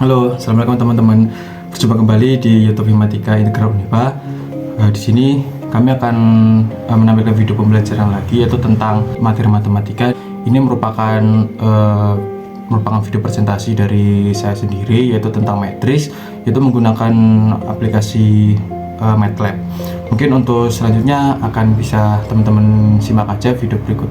Halo, assalamualaikum teman-teman. Berjumpa kembali di YouTube Himatika Integral Unipa. Di sini kami akan menampilkan video pembelajaran lagi, yaitu tentang materi matematika. Ini merupakan video presentasi dari saya sendiri, yaitu tentang matriks, yaitu menggunakan aplikasi MATLAB. Mungkin untuk selanjutnya akan bisa teman-teman simak aja video berikut.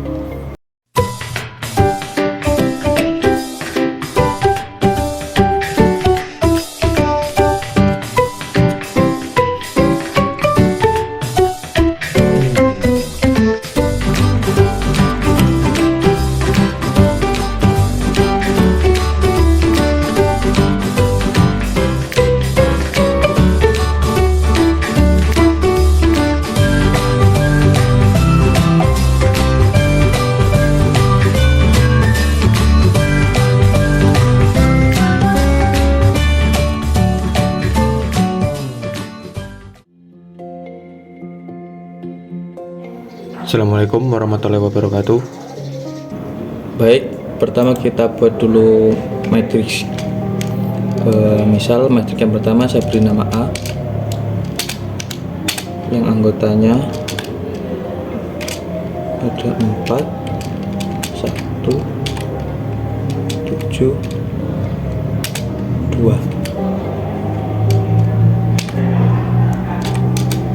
Assalamualaikum warahmatullahi wabarakatuh. Baik, pertama kita buat dulu matriks. Misal matriks yang pertama saya beri nama A, yang anggotanya ada 4, 1, 7, 2.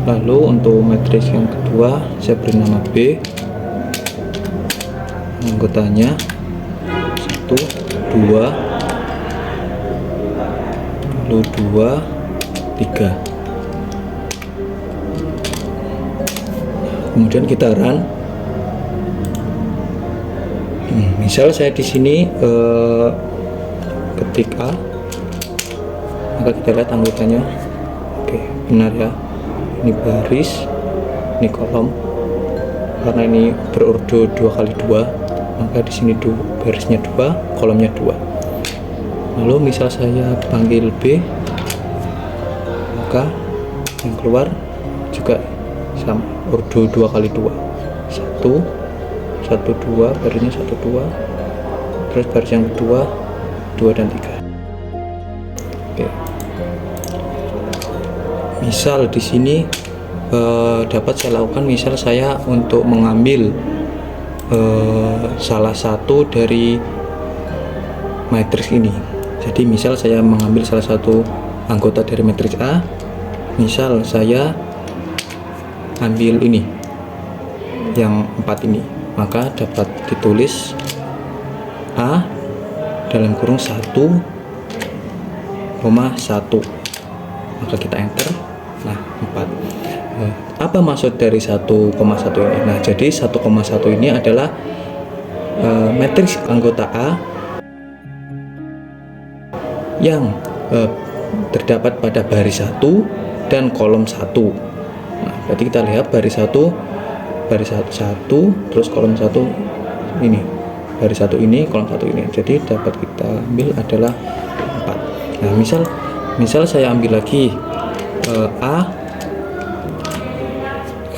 Lalu untuk matriks yang kedua saya beri nama B, anggotanya 1, 2, lalu 2, 3. Kemudian kita run. Misal saya di sini ketik A, maka kita lihat anggotanya. Oke, benar ya. Ini baris, ini kolom. Karena ini berurut 2 kali 2, maka di sini barisnya 2, kolomnya 2. Lalu misal saya panggil B, maka yang keluar juga sama, urut 2 kali 2. 1, 1, 2, barisnya 1, 2. Terus baris yang kedua 2 dan 3. Oke. Misal di sini dapat saya lakukan, misal saya untuk mengambil salah satu dari matriks ini. Jadi misal saya mengambil salah satu anggota dari matriks A, misal saya ambil ini yang 4 ini, maka dapat ditulis A dalam kurung 1,1. Maka kita enter. Nah, 4. Apa maksud dari 1,1 ini? Nah, jadi 1,1 ini adalah matriks anggota A yang terdapat pada baris 1 dan kolom 1. Nah, berarti kita lihat baris 1, terus kolom 1 ini. Baris 1 ini, kolom 1 ini. Jadi dapat kita ambil adalah 4. Nah, misal saya ambil lagi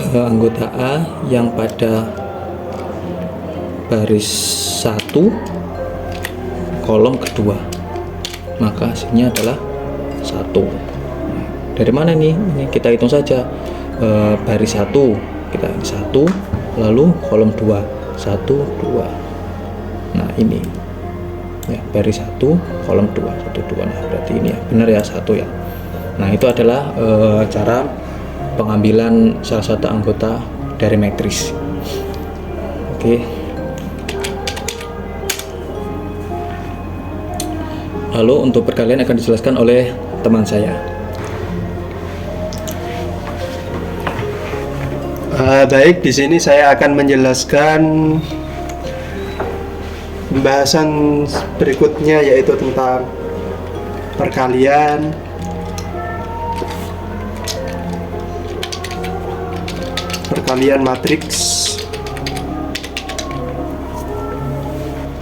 anggota A yang pada baris 1 kolom kedua, maka hasilnya adalah 1. Dari mana nih? Ini kita hitung saja. Baris 1 kita 1, lalu kolom 2 1, 2. Nah, ini ya, baris 1 kolom 2 1, 2. Nah, berarti ini ya benar ya, 1 ya. Nah, itu adalah cara pengambilan salah satu anggota dari matriks. Oke. Lalu untuk perkalian akan dijelaskan oleh teman saya. Baik, di sini saya akan menjelaskan pembahasan berikutnya, yaitu tentang perkalian, matriks.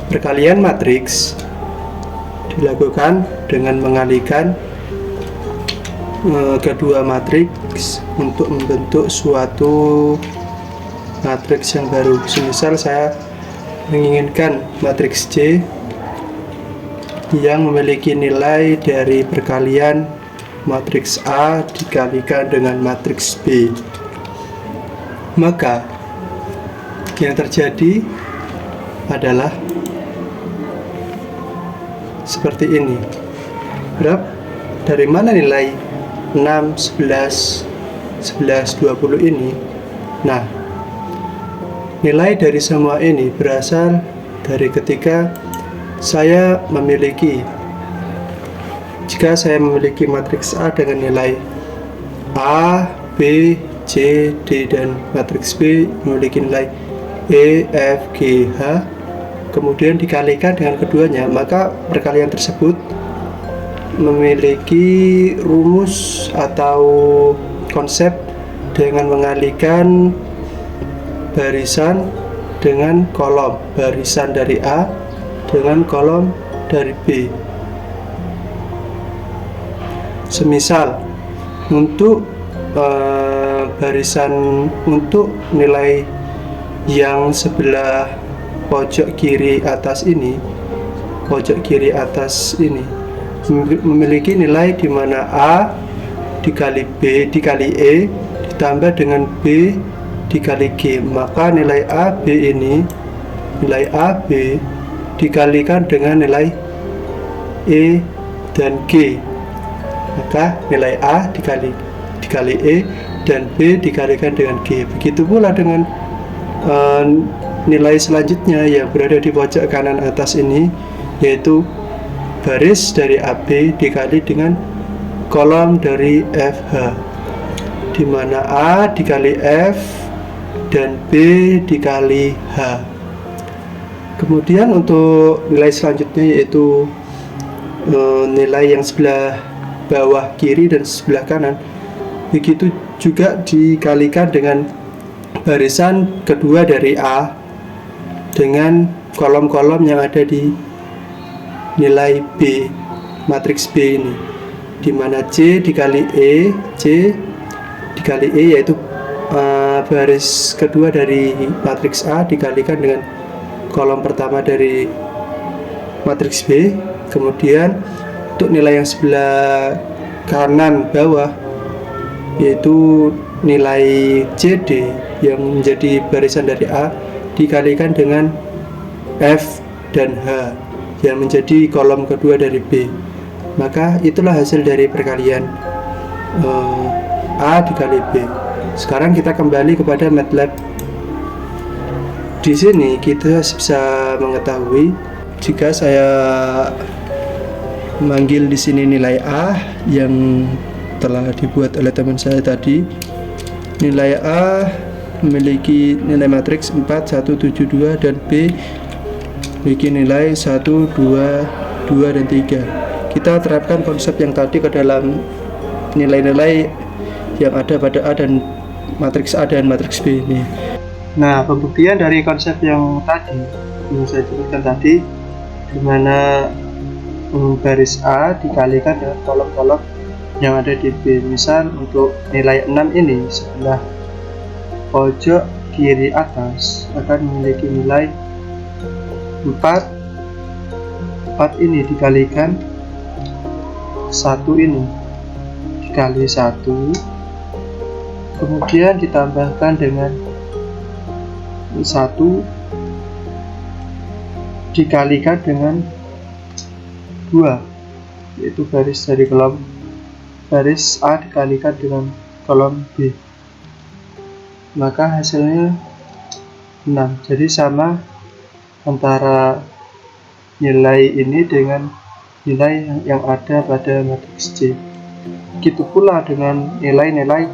Perkalian matriks dilakukan dengan mengalikan kedua matriks untuk membentuk suatu matriks yang baru. Semisal saya menginginkan matriks C yang memiliki nilai dari perkalian matriks A dikalikan dengan matriks B. Maka yang terjadi adalah seperti ini. Berapa? Dari mana nilai 6, 11, 11, 20 ini? Nah, nilai dari semua ini berasal dari ketika jika saya memiliki matriks A dengan nilai A, B, C, D, dan matriks B memiliki nilai E, F, G, H, kemudian dikalikan dengan keduanya, maka perkalian tersebut memiliki rumus atau konsep dengan mengalihkan barisan dengan kolom, barisan dari A dengan kolom dari B. Semisal untuk barisan untuk nilai yang sebelah pojok kiri atas ini memiliki nilai di mana A dikali B dikali E ditambah dengan B dikali G, maka nilai AB ini, nilai AB dikalikan dengan nilai E dan G, maka nilai A dikali E dan B dikalikan dengan G. Begitu pula dengan nilai selanjutnya yang berada di pojok kanan atas ini, yaitu baris dari AB dikali dengan kolom dari FH, di mana A dikali F dan B dikali H. Kemudian untuk nilai selanjutnya yaitu nilai yang sebelah bawah kiri dan sebelah kanan, begitu juga dikalikan dengan barisan kedua dari A dengan kolom-kolom yang ada di nilai B, matriks B ini, di mana C dikali E yaitu baris kedua dari matriks A dikalikan dengan kolom pertama dari matriks B. Kemudian untuk nilai yang sebelah kanan bawah yaitu nilai CD yang menjadi barisan dari A dikalikan dengan F dan H yang menjadi kolom kedua dari B. Maka itulah hasil dari perkalian A dikali B. Sekarang kita kembali kepada MATLAB. Di sini kita bisa mengetahui jika saya memanggil di sini nilai A yang telah dibuat oleh teman saya tadi. Nilai A memiliki nilai matriks 4, 1, 7, 2 dan B memiliki nilai 1, 2, 2 dan 3. Kita terapkan konsep yang tadi ke dalam nilai-nilai yang ada pada A dan matriks A dan matriks B ini. Nah, pembuktian dari konsep yang saya jelaskan tadi, di mana baris A dikalikan dengan kolom-kolom yang ada di B. Misal untuk nilai 6 ini sebelah pojok kiri atas akan memiliki nilai 4 ini dikalikan 1 ini dikali 1, kemudian ditambahkan dengan 1 dikalikan dengan 2, yaitu baris dari kolom baris A dikalikan dengan kolom B, maka hasilnya 6. Jadi sama antara nilai ini dengan nilai yang ada pada matriks C. Begitu pula dengan nilai-nilai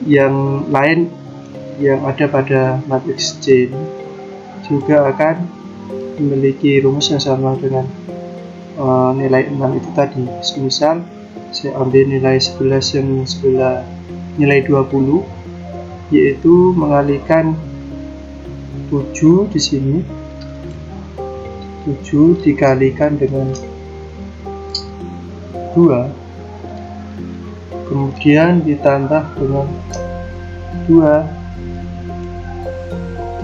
yang lain yang ada pada matriks C ini juga akan memiliki rumus yang sama dengan nilai 6 itu tadi. Misal saya ambil nilai 11 yang sebelah nilai 20, yaitu mengalihkan 7 di sini, 7 dikalikan dengan 2, kemudian ditambah dengan 2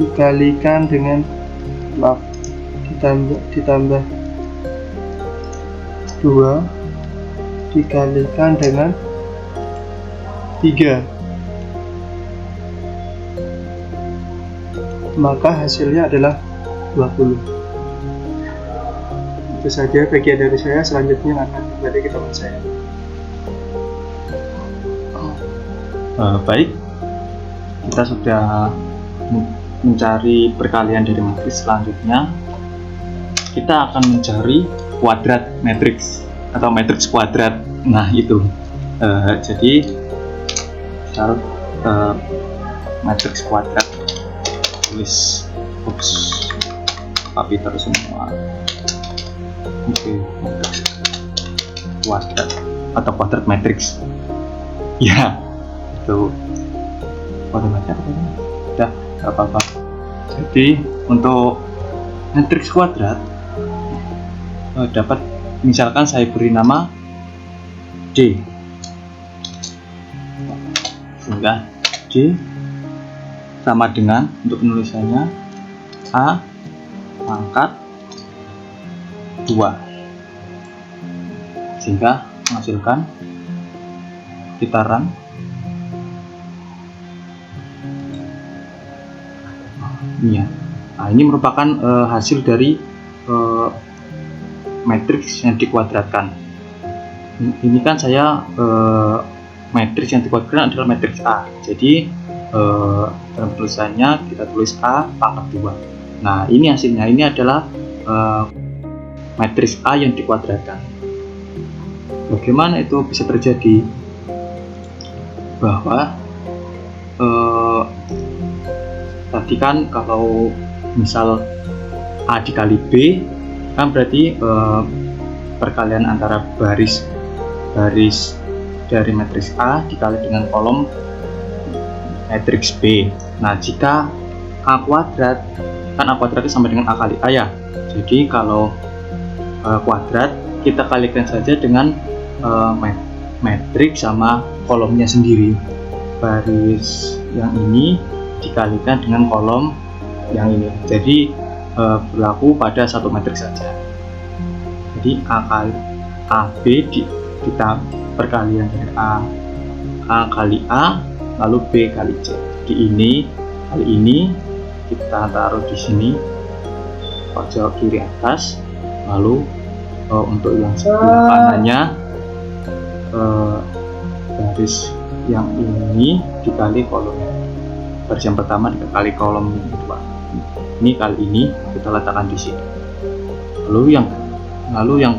dikalikan dengan ditambah 2 dikalikan dengan 3, maka hasilnya adalah 20. Itu saja bagian dari saya, selanjutnya akan kembali ke teman saya. Baik, kita sudah mencari perkalian dari matriks. Selanjutnya kita akan mencari kuadrat matriks atau matriks kuadrat. Nah itu jadi misal matriks kuadrat, tulis tapi terus semua. Oke, matriks kuadrat atau kuadrat matriks ya, itu kuadrat matriks udah gak apa-apa. Jadi untuk matriks kuadrat dapat, misalkan saya beri nama D, sehingga D sama dengan, untuk penulisannya, A pangkat 2, sehingga menghasilkan kitaran ini ya. Nah, ini merupakan hasil dari matriks yang dikuadratkan. Ini kan saya matriks yang dikuadratkan adalah matriks A. Jadi dalam tulisannya kita tulis A pangkat 2. Nah, ini hasilnya, ini adalah matriks A yang dikuadratkan. Bagaimana itu bisa terjadi? Bahwa tadi kan kalau misal A dikali B kan berarti perkalian antara baris dari matriks A dikali dengan kolom matriks B. Nah, jika A kuadrat, kan A kuadrat itu sama dengan A kali A ya. Jadi kalau kuadrat kita kalikan saja dengan matriks sama kolomnya sendiri. Baris yang ini dikalikan dengan kolom yang ini. Jadi berlaku pada satu matriks saja. Jadi AB kita perkalian dari A kali A lalu B kali C. Jadi ini kali ini kita taruh di sini pojok kiri atas, lalu untuk yang sebelah kanannya garis yang ini dikali kolom baris yang pertama dikali kolom yang kedua. Ini kali ini kita letakkan di sini. Lalu yang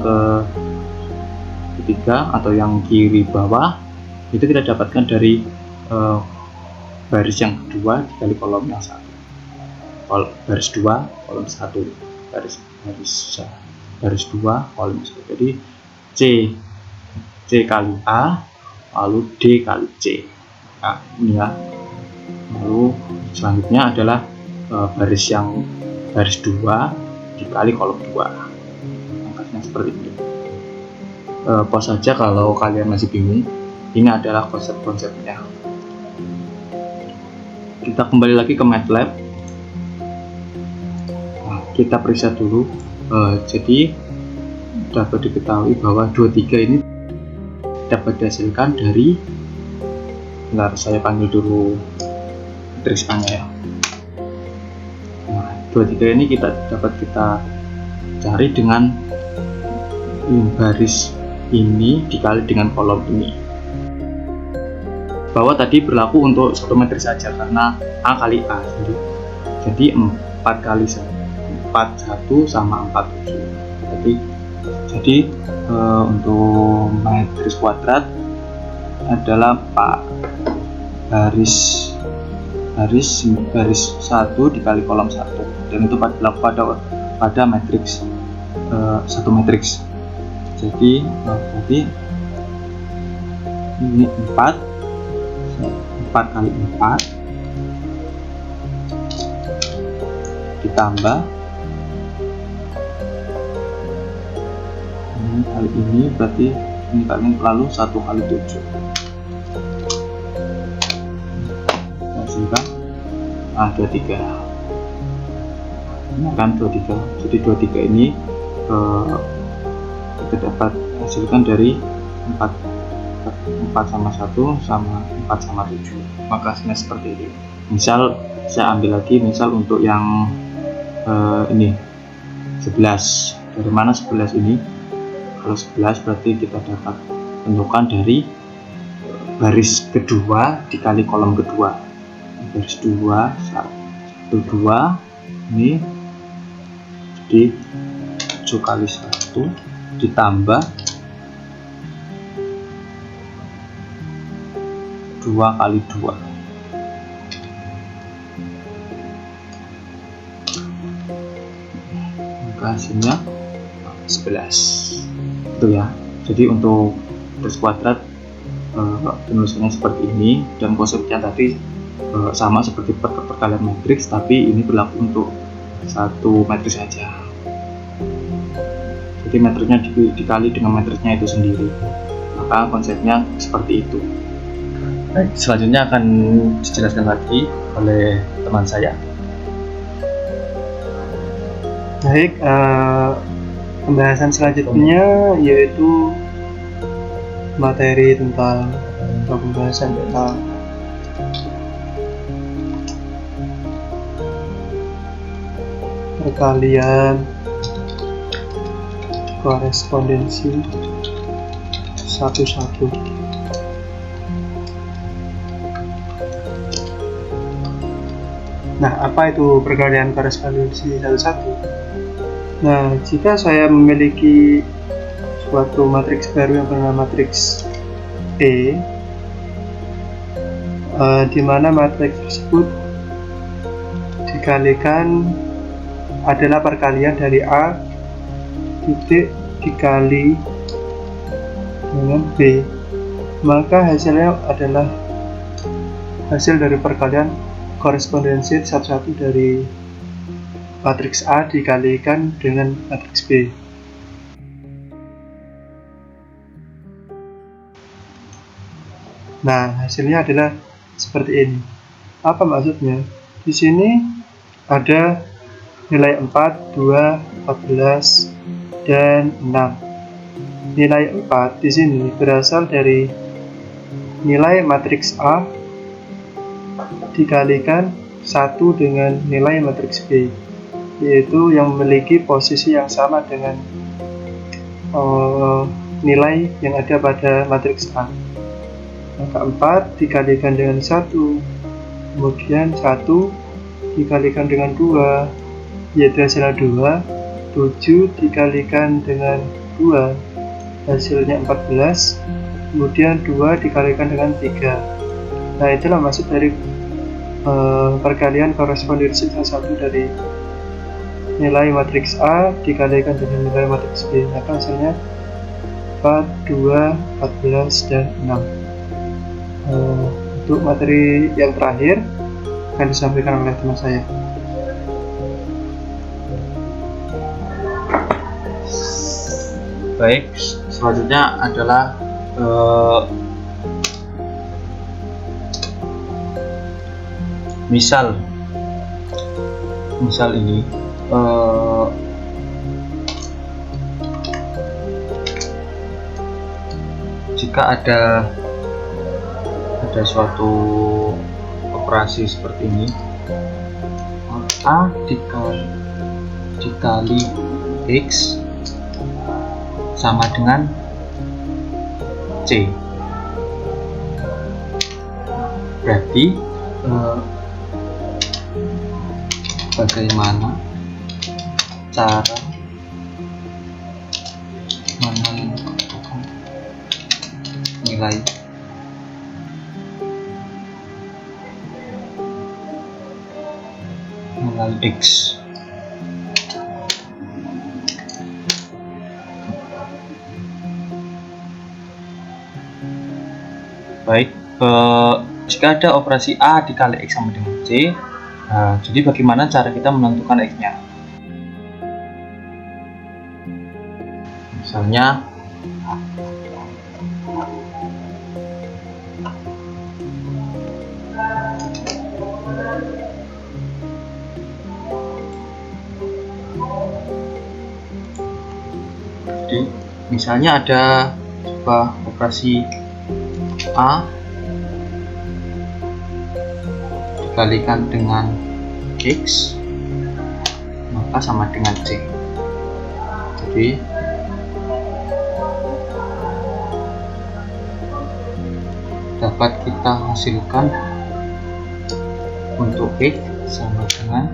ketiga atau yang kiri bawah itu kita dapatkan dari baris yang kedua dikali kolom yang satu. Baris 2 kolom 1, baris 2 kolom 1. Jadi C kali A lalu D kali C. Nah, ini ya. Lalu selanjutnya adalah baris 2 dikali kolom 2. Angkanya seperti ini. Pause saja kalau kalian masih bingung. Ini adalah konsep-konsepnya. Kita kembali lagi ke MATLAB. Nah, kita periksa dulu. Jadi dapat diketahui bahwa 23 ini dapat dihasilkan dari, bentar saya panggil dulu matriks A-nya ya. Nah, 23 ini dapat kita cari dengan baris ini dikali dengan kolom ini. Bahwa tadi berlaku untuk satu matriks saja karena A kali A. Jadi 4 kali 1 sama 47. Jadi untuk matriks kuadrat adalah baris 1 dikali kolom 1, dan itu berlaku pada matriks satu matriks. Jadi berarti ini 4 kali 4 ditambah ini kali ini, berarti ini kali ini, lalu 1 kali 7 hasilkan 23. Ini kan 23. Jadi 23 ini kita dapat dihasilkan dari 4 sama 1 sama 4 sama 7, maka hasilnya seperti ini. Misal saya ambil lagi, misal untuk yang ini 11. Dari mana 11 ini? Kalau 11 berarti kita dapat tentukan dari baris kedua dikali kolom kedua. Baris 2 1 2 ini, jadi 7 kali 1 ditambah 2 kali 2, maka hasilnya 11 itu ya. Jadi untuk garis kuadrat penulisannya seperti ini, dan konsepnya tadi sama seperti perkalian matriks, tapi ini berlaku untuk satu matriks saja. Jadi matriksnya dikali dengan matriksnya itu sendiri, maka konsepnya seperti itu. Baik, selanjutnya akan dijelaskan lagi oleh teman saya. Baik, pembahasan selanjutnya yaitu materi tentang pembahasan tentang perkalian korespondensi satu-satu. Nah, apa itu perkalian korespondensi satu-satu? Nah, jika saya memiliki suatu matriks baru yang bernama matriks E, di mana matriks tersebut dikalikan adalah perkalian dari A titik dikali dengan B, maka hasilnya adalah hasil dari perkalian korespondensi satu-satu dari matriks A dikalikan dengan matriks B. Nah, hasilnya adalah seperti ini. Apa maksudnya? Di sini ada nilai 4, 2, 14, dan 6. Nilai 4 di sini berasal dari nilai matriks A dikalikan 1 dengan nilai matriks B, yaitu yang memiliki posisi yang sama dengan nilai yang ada pada matriks A. Maka 4 dikalikan dengan 1, kemudian 1 dikalikan dengan 2, yaitu hasilnya 2, 7 dikalikan dengan 2, hasilnya 14, kemudian 2 dikalikan dengan 3. Nah, itulah maksud dari perkalian korespondensi satu dari nilai matriks A dikalikan dengan nilai matriks B, maka hasilnya 4, 2, 14, dan 6. Untuk materi yang terakhir akan disampaikan oleh teman saya. Baik, selanjutnya adalah misal ini jika ada suatu operasi seperti ini, A dikali X sama dengan C. Berarti bagaimana cara menentukan nilai X? Baik, jika ada operasi A dikali X sama dengan C, jadi bagaimana cara kita menentukan X-nya? Misalnya Misalnya ada sebuah operasi A dikalikan dengan X, maka sama dengan C. Jadi dapat kita hasilkan untuk X sama dengan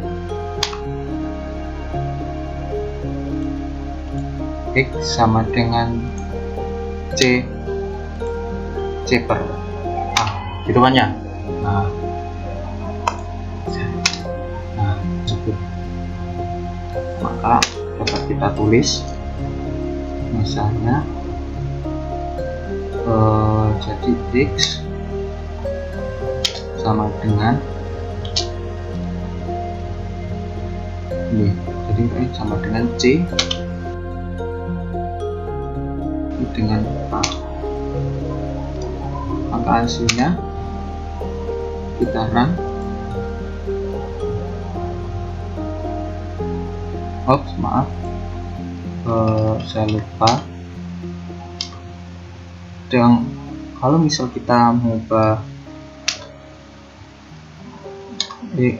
X sama dengan C per A, gitu kan ya. Nah cukup. Maka dapat kita tulis misalnya jadi X sama dengan ini, jadi X sama dengan C dengan A. Maka hasilnya kita run. Oops, maaf, saya lupa. Dan kalau misal kita mengubah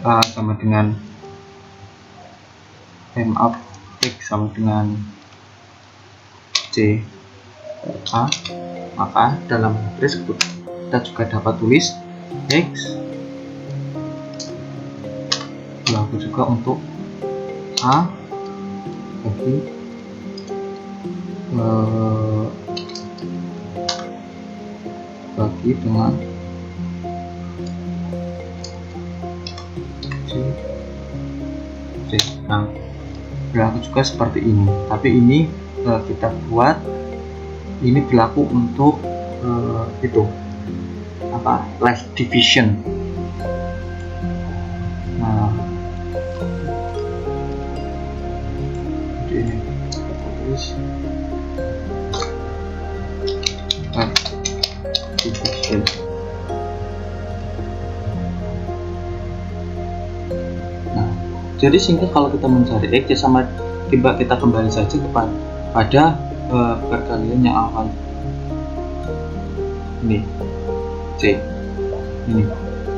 A sama dengan X sama dengan C A, maka dalam tersebut kita juga dapat tulis X berlaku juga untuk A bagi dengan C. Nah, berlaku juga seperti ini, tapi ini kita buat ini berlaku untuk left division. Nah, ini terus left division. Nah, jadi sehingga kalau kita mencari X ya sama kita kembali saja pada perkalian yang awal ini C ini.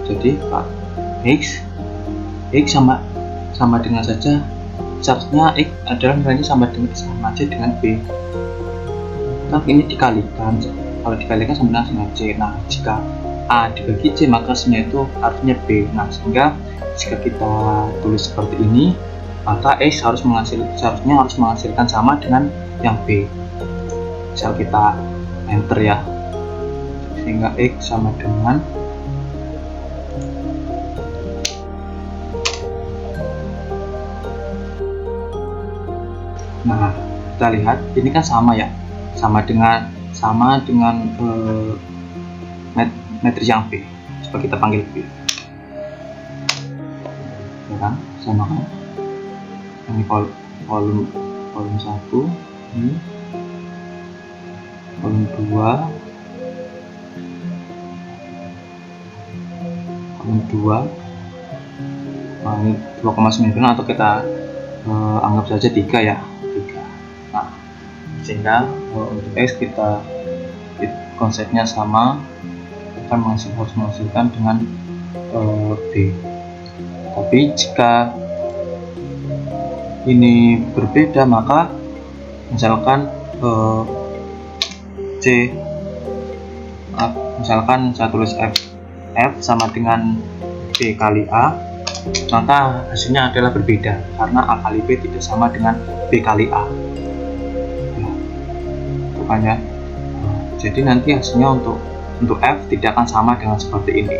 Jadi X sama dengan saja, seharusnya X adalah nilainya sama aja dengan B. Nah, ini dikalikan, kalau dikalikan sama dengan C. Nah, jika A dibagi C maka hasilnya itu harusnya B. Nah, sehingga jika kita tulis seperti ini, maka X seharusnya harus menghasilkan sama dengan yang B. Misal kita enter ya, sehingga X sama dengan nah, kita lihat ini kan sama ya, sama dengan matriks yang B. Coba kita panggil B ya kan, sama kan, ini kolom 1, ini kolom 2, nah, ini 2,9 atau kita anggap saja 3 ya, 3. Nah, sehingga untuk X kita konsepnya sama, harus menghasilkan dengan B. Tapi jika ini berbeda, maka misalkan misalkan saya tulis F sama dengan B kali A, maka hasilnya adalah berbeda karena A kali B tidak sama dengan B kali A. Makanya jadi nanti hasilnya untuk F tidak akan sama dengan seperti ini.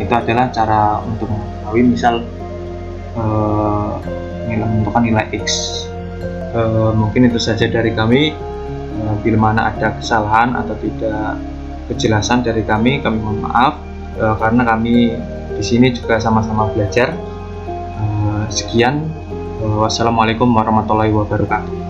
Itu adalah cara untuk mengetahui misal menentukan nilai X. Mungkin itu saja dari kami. Bila mana ada kesalahan atau tidak kejelasan dari kami mohon maaf, karena kami di sini juga sama-sama belajar. Sekian, wassalamualaikum warahmatullahi wabarakatuh.